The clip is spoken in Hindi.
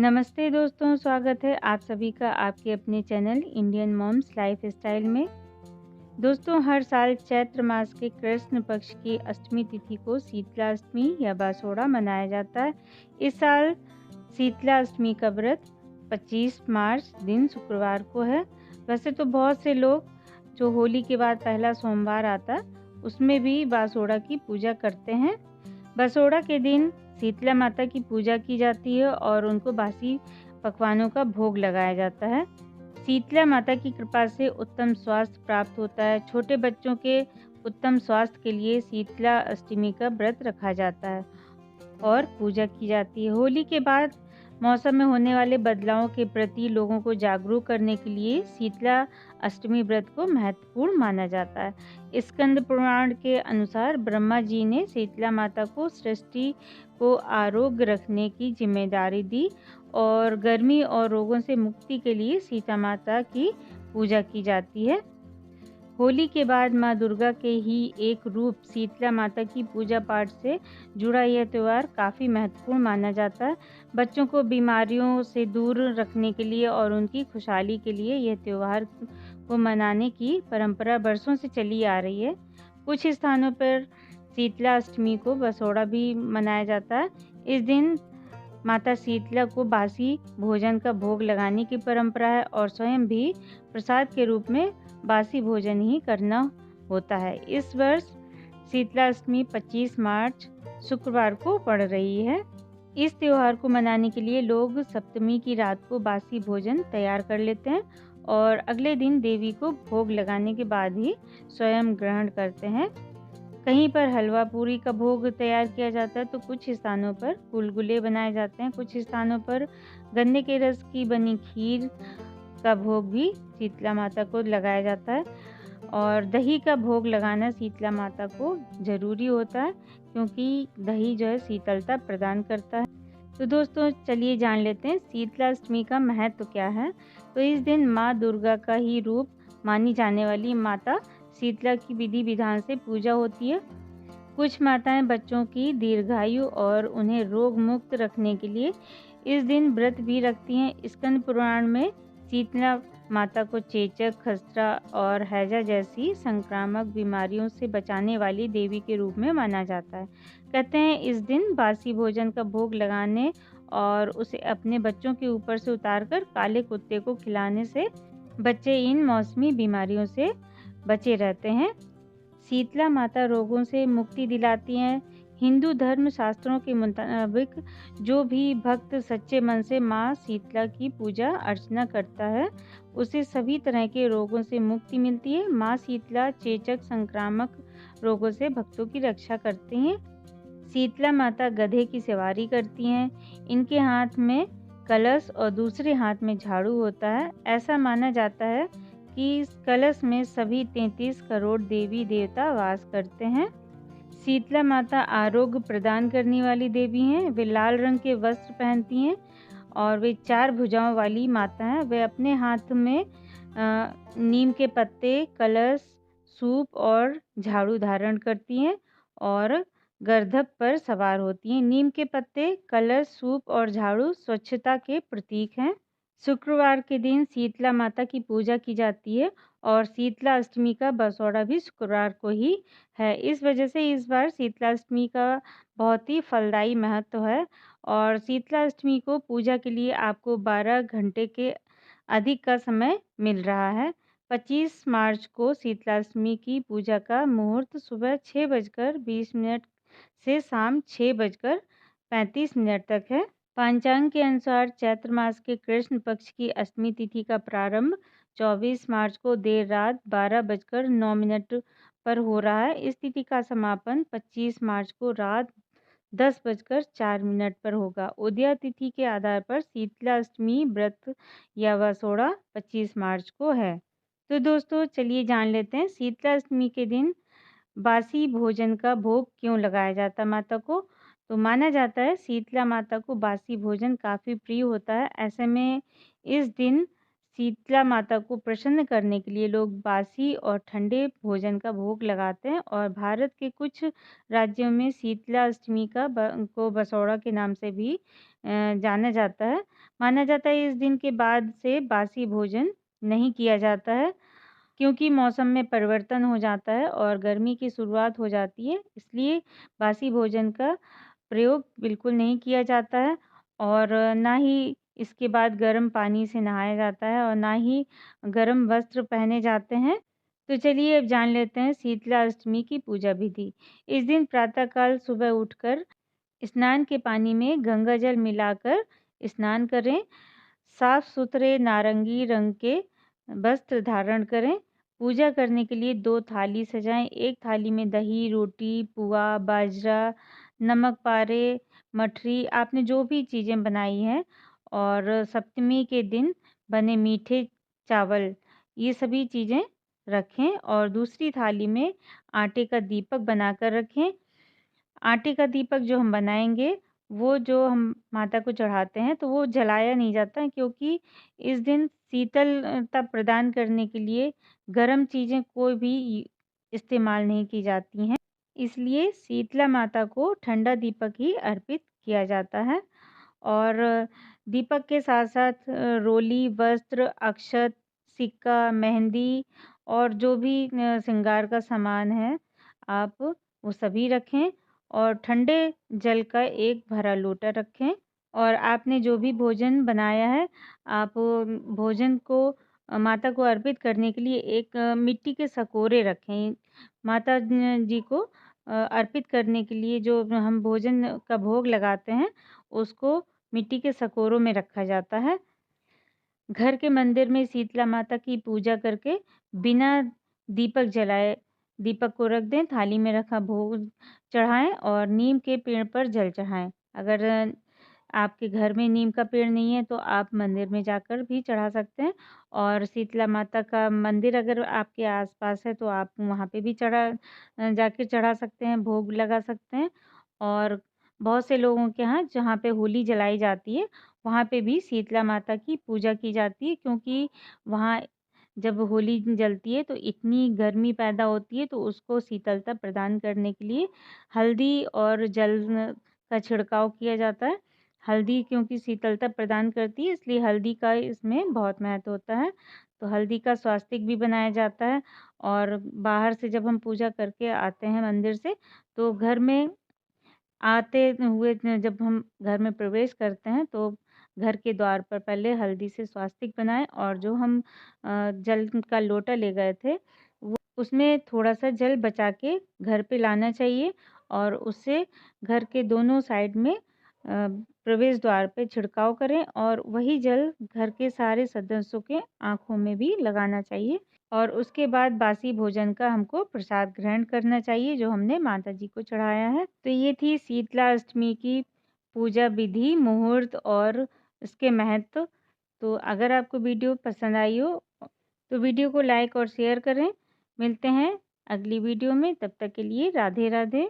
नमस्ते दोस्तों, स्वागत है आप सभी का आपके अपने चैनल इंडियन मॉम्स लाइफस्टाइल में। दोस्तों, हर साल चैत्र मास के कृष्ण पक्ष की अष्टमी तिथि को शीतला अष्टमी या बासोड़ा मनाया जाता है। इस साल शीतला अष्टमी का व्रत 25 मार्च दिन शुक्रवार को है। वैसे तो बहुत से लोग जो होली के बाद पहला सोमवार आता है उसमें भी बासोड़ा की पूजा करते हैं। बसोड़ा के दिन शीतला माता की पूजा की जाती है और उनको बासी पकवानों का भोग लगाया जाता है। शीतला माता की कृपा से उत्तम स्वास्थ्य प्राप्त होता है। छोटे बच्चों के उत्तम स्वास्थ्य के लिए शीतला अष्टमी का व्रत रखा जाता है और पूजा की जाती है। होली के बाद मौसम में होने वाले बदलावों के प्रति लोगों को जागरूक करने के लिए शीतला अष्टमी व्रत को महत्वपूर्ण माना जाता है। स्कंद पुराण के अनुसार ब्रह्मा जी ने शीतला माता को सृष्टि को आरोग्य रखने की जिम्मेदारी दी और गर्मी और रोगों से मुक्ति के लिए सीता माता की पूजा की जाती है। होली के बाद माँ दुर्गा के ही एक रूप शीतला माता की पूजा पाठ से जुड़ा यह त्यौहार काफ़ी महत्वपूर्ण माना जाता है। बच्चों को बीमारियों से दूर रखने के लिए और उनकी खुशहाली के लिए यह त्यौहार को मनाने की परंपरा बरसों से चली आ रही है। कुछ स्थानों पर शीतला अष्टमी को बसोड़ा भी मनाया जाता है। इस दिन माता शीतला को बासी भोजन का भोग लगाने की परंपरा है और स्वयं भी प्रसाद के रूप में बासी भोजन ही करना होता है। इस वर्ष शीतला अष्टमी 25 मार्च शुक्रवार को पड़ रही है। इस त्योहार को मनाने के लिए लोग सप्तमी की रात को बासी भोजन तैयार कर लेते हैं और अगले दिन देवी को भोग लगाने के बाद ही स्वयं ग्रहण करते हैं। कहीं पर हलवा पूरी का भोग तैयार किया जाता है तो कुछ स्थानों पर गुलगुले बनाए जाते हैं। कुछ स्थानों पर गन्ने के रस की बनी खीर का भोग भी शीतला माता को लगाया जाता है और दही का भोग लगाना शीतला माता को ज़रूरी होता है क्योंकि दही जो है शीतलता प्रदान करता है। तो दोस्तों, चलिए जान लेते हैं शीतला अष्टमी का महत्व क्या है। तो इस दिन माँ दुर्गा का ही रूप मानी जाने वाली माता शीतला की विधि विधान से पूजा होती है। कुछ माताएं बच्चों की दीर्घायु और उन्हें रोग मुक्त रखने के लिए इस दिन व्रत भी रखती हैं। स्कंद पुराण में शीतला माता को चेचक, खसरा और हैजा जैसी संक्रामक बीमारियों से बचाने वाली देवी के रूप में माना जाता है। कहते हैं इस दिन बासी भोजन का भोग लगाने और उसे अपने बच्चों के ऊपर से उतारकर काले कुत्ते को खिलाने से बच्चे इन मौसमी बीमारियों से बचे रहते हैं। शीतला माता रोगों से मुक्ति दिलाती हैं। हिंदू धर्म शास्त्रों के मुताबिक जो भी भक्त सच्चे मन से माँ शीतला की पूजा अर्चना करता है उसे सभी तरह के रोगों से मुक्ति मिलती है। माँ शीतला चेचक संक्रामक रोगों से भक्तों की रक्षा करती हैं। शीतला माता गधे की सवारी करती हैं। इनके हाथ में कलश और दूसरे हाथ में झाड़ू होता है। ऐसा माना जाता है कि इस कलश में सभी 33 करोड़ देवी देवता वास करते हैं। शीतला माता आरोग्य प्रदान करने वाली देवी हैं। वे लाल रंग के वस्त्र पहनती हैं और वे 4 भुजाओं वाली माता हैं। वे अपने हाथ में नीम के पत्ते, कलश, सूप और झाड़ू धारण करती हैं और गर्दभ पर सवार होती हैं। नीम के पत्ते, कलश, सूप और झाड़ू स्वच्छता के प्रतीक हैं। शुक्रवार के दिन शीतला माता की पूजा की जाती है और शीतला अष्टमी का बसौड़ा भी शुक्रवार को ही है। इस वजह से इस बार शीतला अष्टमी का बहुत ही फलदायी महत्व है और शीतला अष्टमी को पूजा के लिए आपको 12 घंटे के अधिक का समय मिल रहा है। 25 मार्च को शीतला अष्टमी की पूजा का मुहूर्त सुबह 6:20 से शाम 6:35 तक है। पंचांग के अनुसार चैत्र मास के कृष्ण पक्ष की अष्टमी तिथि का प्रारंभ 24 मार्च को देर रात 12:09 पर हो रहा है। इस तिथि का समापन 25 मार्च को रात 10:04 पर होगा। उदया तिथि के आधार पर शीतला अष्टमी व्रत या वसोड़ा 25 मार्च को है। तो दोस्तों, चलिए जान लेते हैं शीतला अष्टमी के दिन बासी भोजन का भोग क्यों लगाया जाता है माता को। तो माना जाता है शीतला माता को बासी भोजन काफ़ी प्रिय होता है। ऐसे में इस दिन शीतला माता को प्रसन्न करने के लिए लोग बासी और ठंडे भोजन का भोग लगाते हैं और भारत के कुछ राज्यों में शीतला अष्टमी को बसौड़ा के नाम से भी जाना जाता है। माना जाता है इस दिन के बाद से बासी भोजन नहीं किया जाता है, क्योंकि मौसम में परिवर्तन हो जाता है और गर्मी की शुरुआत हो जाती है, इसलिए बासी भोजन का प्रयोग बिल्कुल नहीं किया जाता है और ना ही इसके बाद गर्म पानी से नहाया जाता है और ना ही गर्म वस्त्र पहने जाते हैं। तो चलिए अब जान लेते हैं शीतला अष्टमी की पूजा विधि। इस दिन प्रातःकाल सुबह उठकर स्नान के पानी में गंगा जल मिलाकर स्नान करें। साफ-सुथरे नारंगी रंग के वस्त्र धारण करें। पूजा करने के लिए 2 थाली सजाएँ। एक थाली में दही, रोटी, पुआ, बाजरा, नमक पारे, मठरी आपने जो भी चीज़ें बनाई हैं और सप्तमी के दिन बने मीठे चावल, ये सभी चीज़ें रखें और दूसरी थाली में आटे का दीपक बनाकर रखें। आटे का दीपक जो हम बनाएँगे, वो जो हम माता को चढ़ाते हैं, तो वो जलाया नहीं जाता है क्योंकि इस दिन शीतलता प्रदान करने के लिए गर्म चीज़ें कोई भी इस्तेमाल नहीं की जाती हैं। इसलिए शीतला माता को ठंडा दीपक ही अर्पित किया जाता है और दीपक के साथ-साथ रोली, वस्त्र, अक्षत, सिक्का, मेहंदी और जो भी श्रृंगार का सामान है, आप वो सभी रखें और ठंडे जल का एक भरा लोटा रखें और आपने जो भी भोजन बनाया है, आप भोजन को माता को अर्पित करने के लिए एक मिट्टी के सकोरे रखें। माता जी को अर्पित करने के लिए जो हम भोजन का भोग लगाते हैं, उसको मिट्टी के सकोरों में रखा जाता है। घर के मंदिर में शीतला माता की पूजा करके बिना दीपक जलाए दीपक को रख दें, थाली में रखा भोग चढ़ाएँ और नीम के पेड़ पर जल चढ़ाएँ। अगर आपके घर में नीम का पेड़ नहीं है तो आप मंदिर में जाकर भी चढ़ा सकते हैं और शीतला माता का मंदिर अगर आपके आस-पास है तो आप वहाँ पे भी जाके चढ़ा सकते हैं, भोग लगा सकते हैं और बहुत से लोगों के यहाँ जहाँ पे होली जलाई जाती है, वहाँ पे भी शीतला माता की पूजा की जाती है क्योंकि वहाँ जब होली जलती है तो इतनी गर्मी पैदा होती है तो उसको शीतलता प्रदान करने के लिए हल्दी और जल का छिड़काव किया जाता है। हल्दी क्योंकि शीतलता प्रदान करती है इसलिए हल्दी का इसमें बहुत महत्व होता है। तो हल्दी का स्वास्तिक भी बनाया जाता है और बाहर से जब हम पूजा करके आते हैं मंदिर से तो घर में आते हुए जब हम घर में प्रवेश करते हैं तो घर के द्वार पर पहले हल्दी से स्वास्तिक बनाएँ और जो हम जल का लोटा ले गए थे, वो उसमें थोड़ा-सा जल बचा के घर पे लाना चाहिए और उससे घर के दोनों साइड में प्रवेश द्वार पे छिड़काव करें और वही जल घर के सारे सदस्यों के आँखों में भी लगाना चाहिए और उसके बाद बासी भोजन का हमको प्रसाद ग्रहण करना चाहिए जो हमने माता जी को चढ़ाया है। तो ये थी शीतला अष्टमी की पूजा विधि, मुहूर्त और इसके महत्व। तो अगर आपको वीडियो पसंद आई हो तो वीडियो को लाइक और शेयर करें। मिलते हैं अगली वीडियो में, तब तक के लिए राधे राधे।